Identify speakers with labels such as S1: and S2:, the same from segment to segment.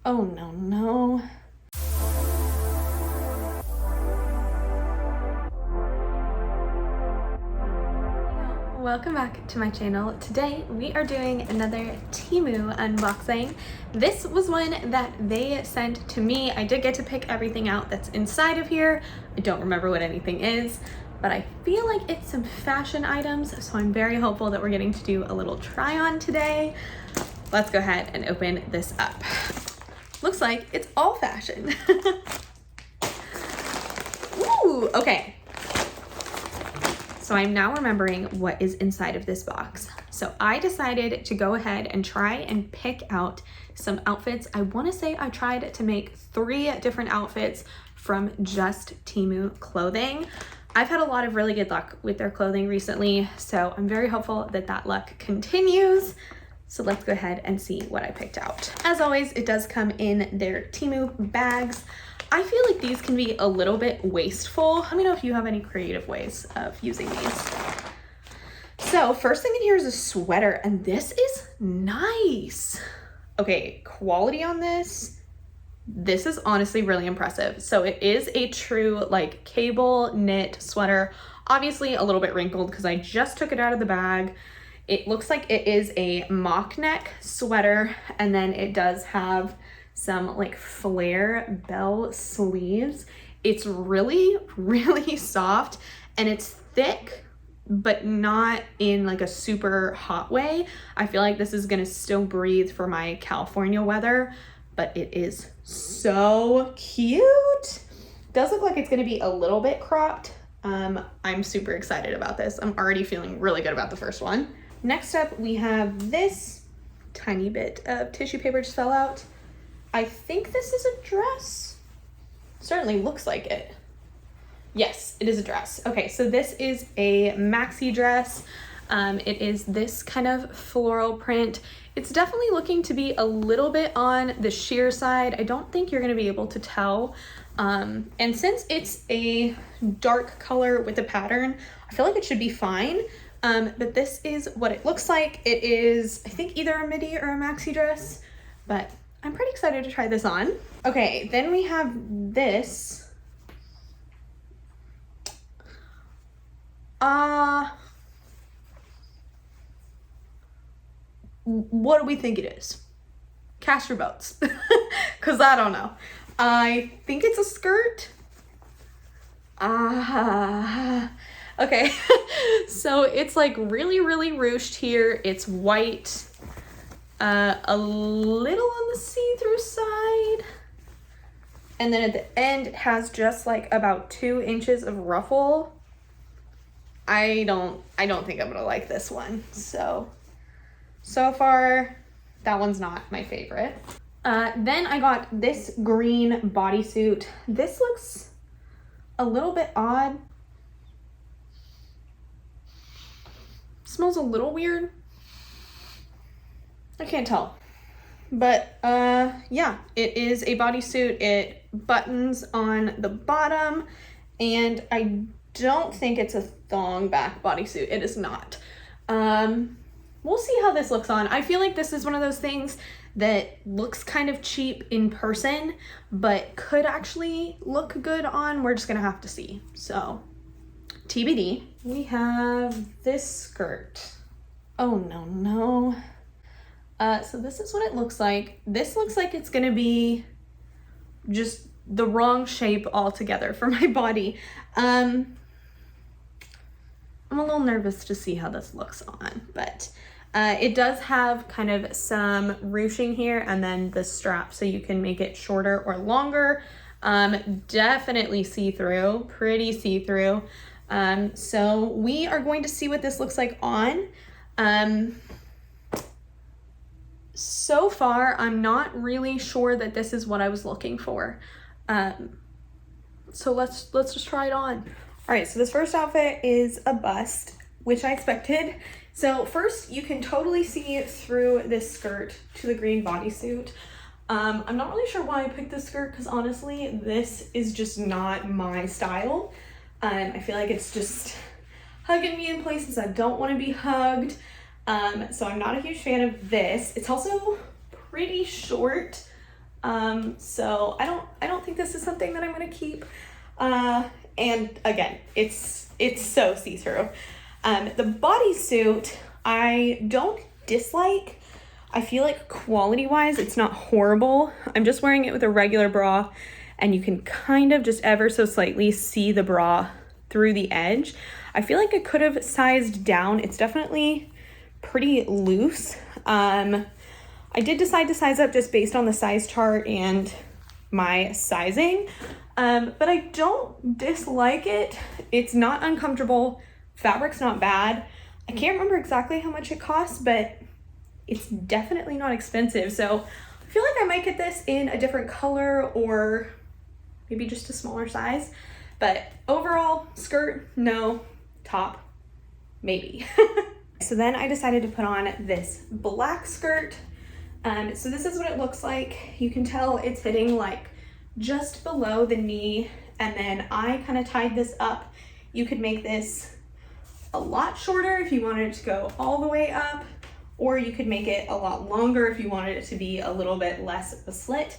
S1: Oh no, no. Welcome back to my channel. Today we are doing another Temu unboxing. This was one that they sent to me. I did get to pick everything out that's inside of here. I don't remember what anything is, but I feel like it's some fashion items, so I'm very hopeful that we're getting to do a little try on today. Let's go ahead and open this up. Looks like it's all fashion. Ooh, okay. So I'm now remembering what is inside of this box. So I decided to go ahead and try and pick out some outfits. I want to say I tried to make 3 different outfits from just Temu clothing. I've had a lot of really good luck with their clothing recently, so I'm very hopeful that that luck continues. So let's go ahead and see what I picked out. As always, it does come in their Temu bags. I feel like these can be a little bit wasteful. Let me know if you have any creative ways of using these. So first thing in here is a sweater, and this is nice. Okay, quality on this is honestly really impressive. So it is a true like cable knit sweater, obviously a little bit wrinkled because I just took it out of the bag. It looks like it is a mock neck sweater, and then it does have some like flare bell sleeves. It's really, really soft, and it's thick, but not in like a super hot way. I feel like this is gonna still breathe for my California weather, but it is so cute. Does look like it's gonna be a little bit cropped. I'm super excited about this. I'm already feeling really good about the first one. Next up, we have this tiny bit of tissue paper just fell out. I think this is a dress. Certainly looks like it. Yes, it is a dress. Okay, so this is a maxi dress. It is this kind of floral print. It's definitely looking to be a little bit on the sheer side. I don't think you're gonna be able to tell. And since it's a dark color with a pattern, I feel like it should be fine. But this is what it looks like. It is, I think, either a midi or a maxi dress, but I'm pretty excited to try this on. Okay, then we have this. What do we think it is? Cast your votes, because I don't know. I think it's a skirt. Okay, so it's like really, really ruched here. It's white, a little on the see-through side. And then at the end, it has just like about 2 inches of ruffle. I don't think I'm gonna like this one. So far, that one's not my favorite. Then I got this green bodysuit. This looks a little bit odd. Smells a little weird. I can't tell. But yeah, it is a bodysuit. It buttons on the bottom, and I don't think it's a thong back bodysuit. It is not. We'll see how this looks on. I feel like this is one of those things that looks kind of cheap in person, but could actually look good on. We're just gonna have to see. So TBD. We have this skirt. Oh no, no. So this is what it looks like. This looks like it's gonna be just the wrong shape altogether for my body. I'm a little nervous to see how this looks on, but it does have kind of some ruching here and then the strap, so you can make it shorter or longer. Definitely see-through, pretty see-through. So we are going to see what this looks like on. So far, I'm not really sure that this is what I was looking for. So let's just try it on. All right, so this first outfit is a bust, which I expected. So first, you can totally see through this skirt to the green bodysuit. I'm not really sure why I picked this skirt, because honestly, this is just not my style. I feel like it's just hugging me in places I don't want to be hugged. So I'm not a huge fan of this. It's also pretty short. So I don't think this is something that I'm gonna keep. And again, it's so see-through. The bodysuit, I don't dislike. I feel like quality-wise, it's not horrible. I'm just wearing it with a regular bra, and you can kind of just ever so slightly see the bra through the edge. I feel like I could have sized down. It's definitely pretty loose. I did decide to size up just based on the size chart and my sizing, but I don't dislike it. It's not uncomfortable. Fabric's not bad. I can't remember exactly how much it costs, but it's definitely not expensive. So I feel like I might get this in a different color or maybe just a smaller size. But overall, skirt, no. Top, maybe. So then I decided to put on this black skirt. So this is what it looks like. You can tell it's hitting like just below the knee, and then I kind of tied this up. You could make this a lot shorter if you wanted it to go all the way up, or you could make it a lot longer if you wanted it to be a little bit less of a slit.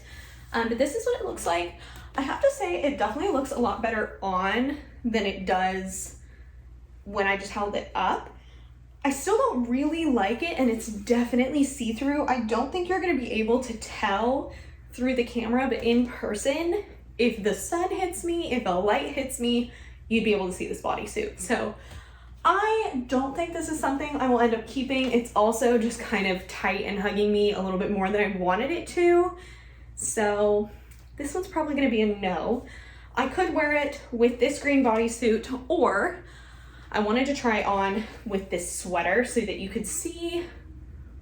S1: But this is what it looks like. I have to say it definitely looks a lot better on than it does when I just held it up. I still don't really like it, and it's definitely see-through. I don't think you're gonna be able to tell through the camera, but in person, if the sun hits me, if a light hits me, you'd be able to see this bodysuit. So I don't think this is something I will end up keeping. It's also just kind of tight and hugging me a little bit more than I wanted it to. So this one's probably gonna be a no. I could wear it with this green bodysuit, or I wanted to try on with this sweater so that you could see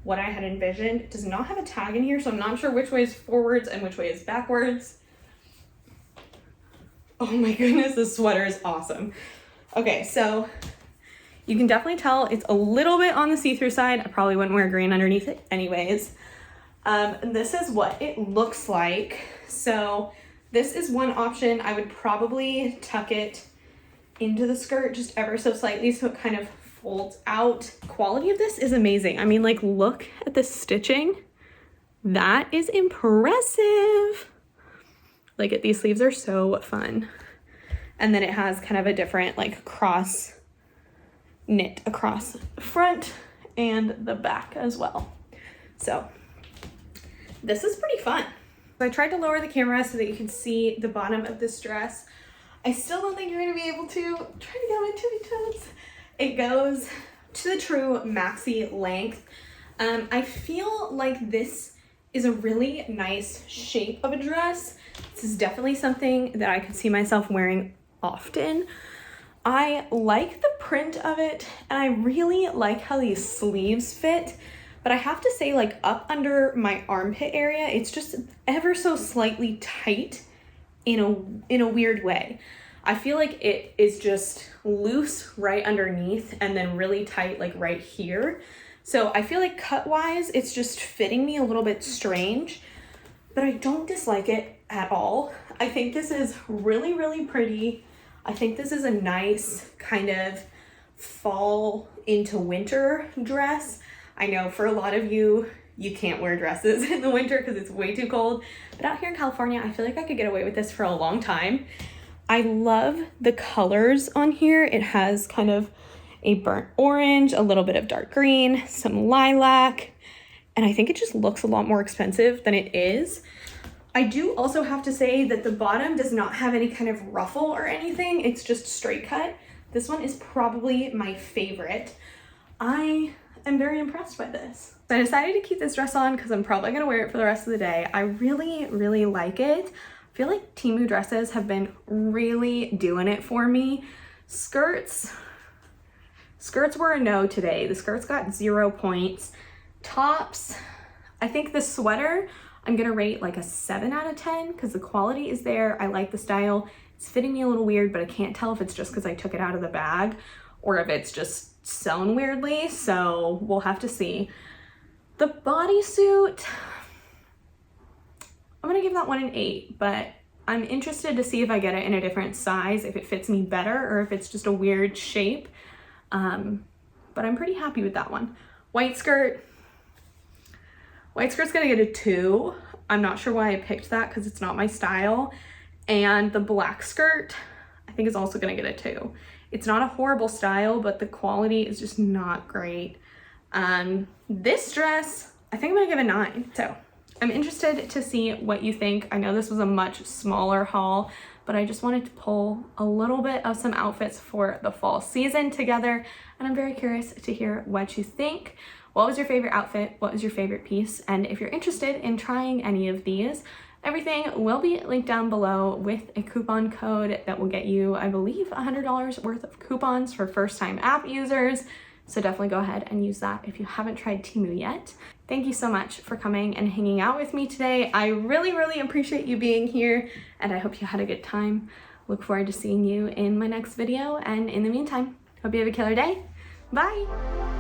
S1: what I had envisioned. It does not have a tag in here, so I'm not sure which way is forwards and which way is backwards. Oh my goodness, this sweater is awesome. Okay, so you can definitely tell it's a little bit on the see-through side. I probably wouldn't wear green underneath it anyways. And this is what it looks like. So this is one option. I would probably tuck it into the skirt just ever so slightly so it kind of folds out. Quality of this is amazing. I mean, like, look at the stitching. That is impressive. Like, these sleeves are so fun. And then it has kind of a different like cross knit across the front and the back as well. So this is pretty fun. So I tried to lower the camera so that you can see the bottom of this dress. I still don't think you're gonna be able to. I'm trying to get on my tippy toes. It goes to the true maxi length. I feel like this is a really nice shape of a dress. This is definitely something that I could see myself wearing often. I like the print of it, and I really like how these sleeves fit, but I have to say, like, up under my armpit area, it's just ever so slightly tight in a weird way. I feel like it is just loose right underneath and then really tight like right here. So I feel like cut-wise, it's just fitting me a little bit strange, but I don't dislike it at all. I think this is really, really pretty. I think this is a nice kind of fall into winter dress. I know for a lot of you, you can't wear dresses in the winter because it's way too cold, but out here in California, I feel like I could get away with this for a long time. I love the colors on here. It has kind of a burnt orange, a little bit of dark green, some lilac, and I think it just looks a lot more expensive than it is. I do also have to say that the bottom does not have any kind of ruffle or anything. It's just straight cut. This one is probably my favorite. I am very impressed by this. So I decided to keep this dress on because I'm probably gonna wear it for the rest of the day. I really, really like it. I feel like Temu dresses have been really doing it for me. Skirts were a no today. The skirts got 0 points. Tops, I think the sweater, I'm gonna rate like a 7 out of 10 because the quality is there. I like the style. It's fitting me a little weird, but I can't tell if it's just because I took it out of the bag or if it's just sewn weirdly, so we'll have to see. The bodysuit, I'm gonna give that one an 8, but I'm interested to see if I get it in a different size, if it fits me better or if it's just a weird shape. But I'm pretty happy with that one. White skirt's gonna get a 2. I'm not sure why I picked that because it's not my style. And the black skirt, I think is also gonna get a 2. It's not a horrible style, but the quality is just not great. This dress, I think I'm gonna give a 9. So I'm interested to see what you think. I know this was a much smaller haul, but I just wanted to pull a little bit of some outfits for the fall season together, and I'm very curious to hear what you think. What was your favorite outfit? What was your favorite piece? And if you're interested in trying any of these, everything will be linked down below with a coupon code that will get you, I believe, $100 worth of coupons for first-time app users. So definitely go ahead and use that if you haven't tried Temu yet. Thank you so much for coming and hanging out with me today. I really, really appreciate you being here, and I hope you had a good time. Look forward to seeing you in my next video, and in the meantime, hope you have a killer day. Bye!